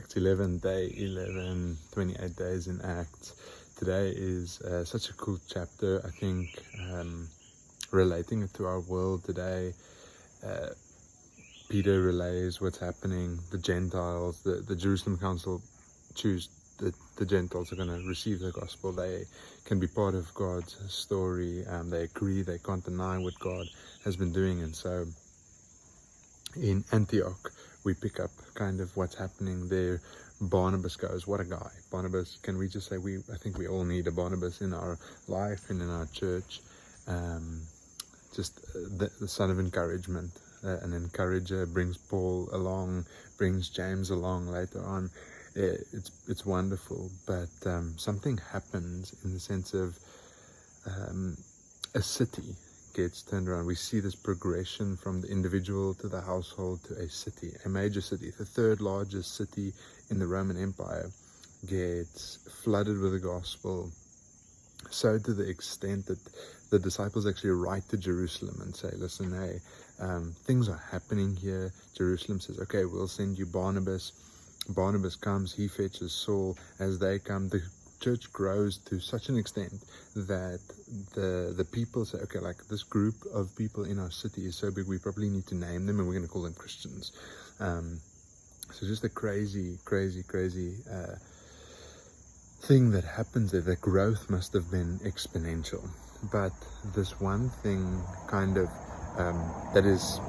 Acts 11, day 11, 28 days in Acts. Today is such a cool chapter, I think, relating it to our world today. Peter relays what's happening. The Gentiles, the Jerusalem Council choose that the Gentiles are going to receive the gospel. They can be part of God's story. They agree, they can't deny what God has been doing. And so in Antioch, we pick up kind of what's happening there. Barnabas goes, what a guy. Barnabas, can we just say, I think we all need a Barnabas in our life and in our church. The son of encouragement. An encourager, brings Paul along, brings James along later on. It's wonderful, but something happens in the sense of a city gets turned around. We see this progression from the individual to the household to a city, a major city. The third largest city in the Roman Empire gets flooded with the gospel, so to the extent that the disciples actually write to Jerusalem and say, listen, hey, things are happening here. Jerusalem says, okay, we'll send you Barnabas. Barnabas comes, he fetches Saul. As they come, the church grows to such an extent that the people say, okay, like this group of people in our city is so big, we probably need to name them and we're going to call them Christians. So just a crazy thing that happens there. The growth must have been exponential. But this one thing kind of that is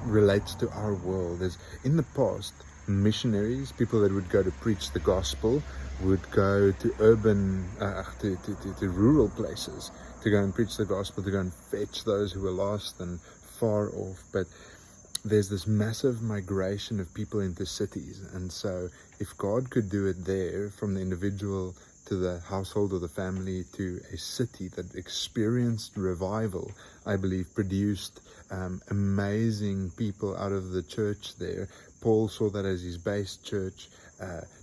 relates to our world is, in the past, missionaries, people that would go to preach the gospel, would go to urban, to rural places to go and preach the gospel, to go and fetch those who were lost and far off. But there's this massive migration of people into cities, and so if God could do it there, from the individual to the household or the family to a city that experienced revival, I believe produced amazing people out of the church there. Paul saw that as his base church.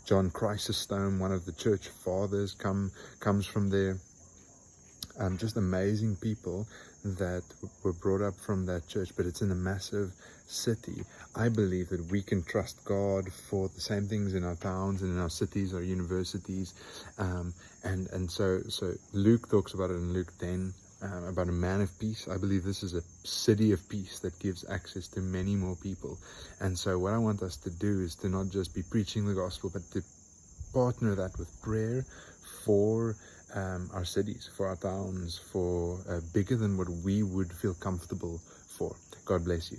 John Chrysostom, one of the church fathers, comes from there. Just amazing people that were brought up from that church, but it's in a massive city. I believe that we can trust God for the same things in our towns and in our cities, our universities, and so Luke talks about it in Luke 10, about a man of peace. I believe this is a city of peace that gives access to many more people. And so what I want us to do is to not just be preaching the gospel, but to partner that with prayer for our cities, for our towns, for bigger than what we would feel comfortable for. God bless you.